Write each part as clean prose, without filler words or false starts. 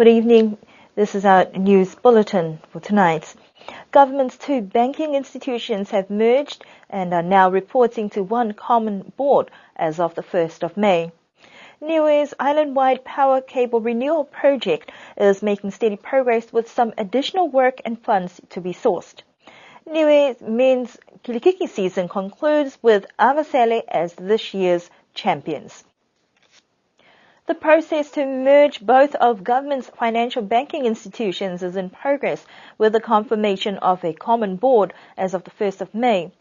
Good evening. This is our news bulletin for tonight. Government's two banking institutions have merged and are now reporting to one common board as of the 1st of May. Niue's island-wide power cable renewal project is making steady progress with some additional work and funds to be sourced. Niue men's kilikiki season concludes with Avasele as this year's champions. The process to merge both of government's financial banking institutions is in progress with the confirmation of a common board as of the 1st of May.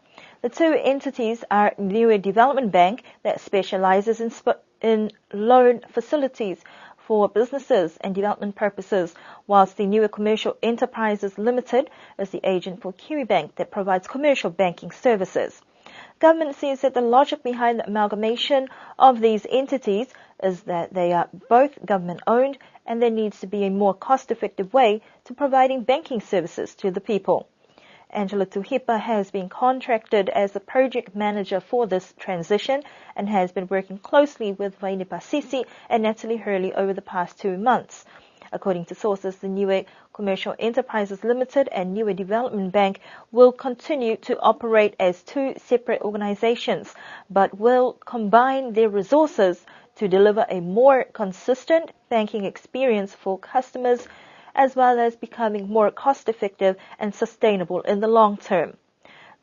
The two entities are Niue Development Bank that specializes in loan facilities for businesses and development purposes, whilst the Niue Commercial Enterprises Limited is the agent for Kiwi Bank that provides commercial banking services. Government says that the logic behind the amalgamation of these entities is that they are both government-owned and there needs to be a more cost-effective way to providing banking services to the people. Angela Tuhipa has been contracted as the project manager for this transition and has been working closely with Vaini Pasisi and Natalie Hurley over the past 2 months. According to sources, the Niue Commercial Enterprises Limited and Niue Development Bank will continue to operate as two separate organizations, but will combine their resources to deliver a more consistent banking experience for customers, as well as becoming more cost-effective and sustainable in the long term.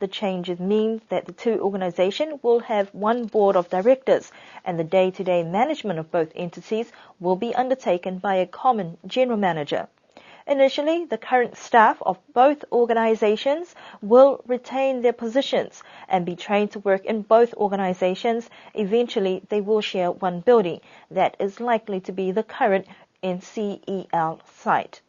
The changes mean that the two organizations will have one board of directors, and the day-to-day management of both entities will be undertaken by a common general manager. Initially, the current staff of both organizations will retain their positions and be trained to work in both organizations. Eventually, they will share one building that is likely to be the current NCEL site.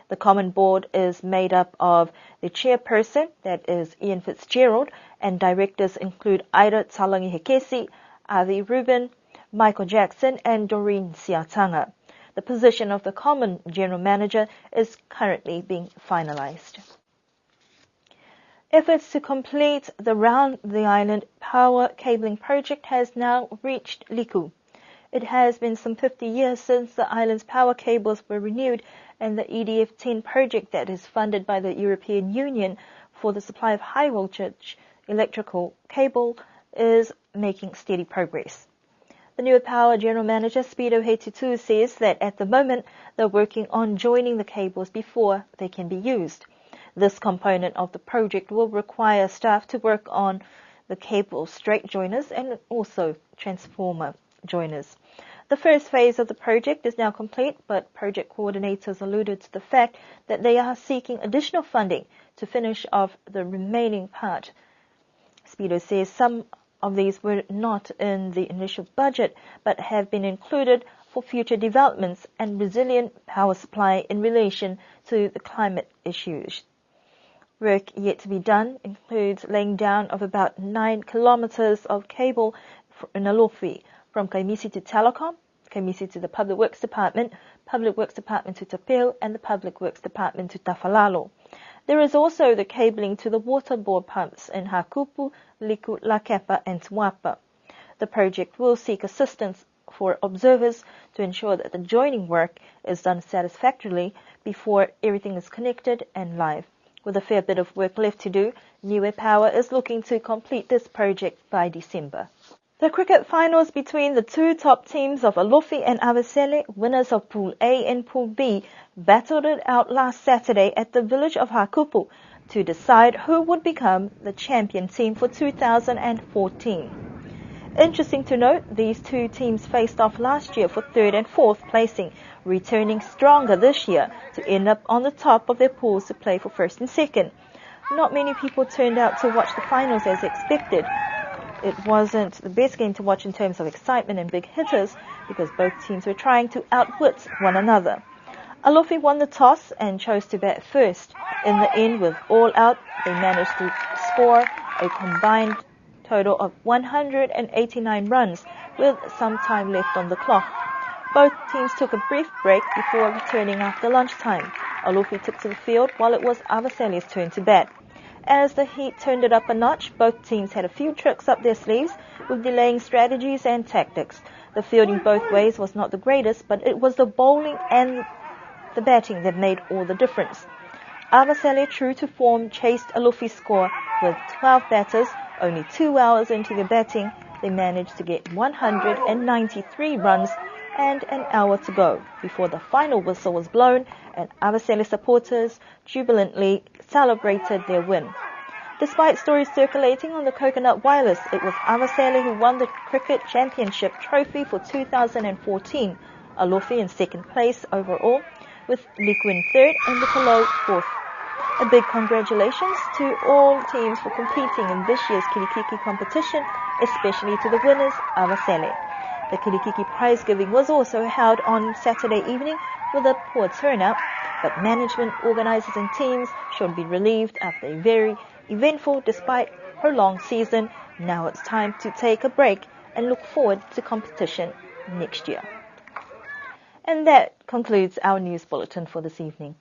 The common board is made up of the chairperson, that is Ian Fitzgerald, and directors include Ida Talangi Hekesi, Avi Rubin, Michael Jackson, and Doreen Siatanga. The position of the common general manager is currently being finalized. Efforts to complete the Round the Island power cabling project has now reached Liku. It has been some 50 years since the island's power cables were renewed, and the EDF-10 project that is funded by the European Union for the supply of high-voltage electrical cable is making steady progress. The Niue Power General Manager, Speedo Heitutu, says that at the moment they're working on joining the cables before they can be used. This component of the project will require staff to work on the cable straight joiners and also transformer joiners. The first phase of the project is now complete, but project coordinators alluded to the fact that they are seeking additional funding to finish off the remaining part. Speedo says some of these were not in the initial budget, but have been included for future developments and resilient power supply in relation to the climate issues. Work yet to be done includes laying down of about 9 kilometers of cable in Alofi, from Kaimisi to Telecom, Kaimisi to the Public Works Department to Tapeo, and the Public Works Department to Tafalalo. There is also the cabling to the water board pumps in Hakupu, Liku, Lakepa, and Tuapa. The project will seek assistance for observers to ensure that the joining work is done satisfactorily before everything is connected and live. With a fair bit of work left to do, Niue Power is looking to complete this project by December. The cricket finals between the two top teams of Alofi and Avasele, winners of Pool A and Pool B, battled it out last Saturday at the village of Hakupu to decide who would become the champion team for 2014. Interesting to note, these two teams faced off last year for 3rd and 4th placing, returning stronger this year to end up on the top of their pools to play for 1st and 2nd. Not many people turned out to watch the finals as expected. It wasn't the best game to watch in terms of excitement and big hitters because both teams were trying to outwit one another. Alofi won the toss and chose to bat first. In the end, with all out, they managed to score a combined total of 189 runs with some time left on the clock. Both teams took a brief break before returning after lunchtime. Alofi took to the field while it was Avasele's turn to bat. As the heat turned it up a notch, both teams had a few tricks up their sleeves with delaying strategies and tactics. The fielding both ways was not the greatest, but it was the bowling and the batting that made all the difference. Avasele, true to form, chased Alufi's score with 12 batters. Only 2 hours into the batting, they managed to get 193 runs and an hour to go before the final whistle was blown and Avasele supporters jubilantly celebrated their win. Despite stories circulating on the Coconut Wireless, it was Avasele who won the Cricket Championship trophy for 2014, Alufi in second place overall, with Liku in third and the Palau fourth. A big congratulations to all teams for competing in this year's Kirikiki competition, especially to the winners, Avasele. The Kirikiki prize giving was also held on Saturday evening with a poor turnout, but management, organisers and teams should be relieved after a very eventful despite prolonged season. Now it's time to take a break and look forward to competition next year. And that concludes our news bulletin for this evening.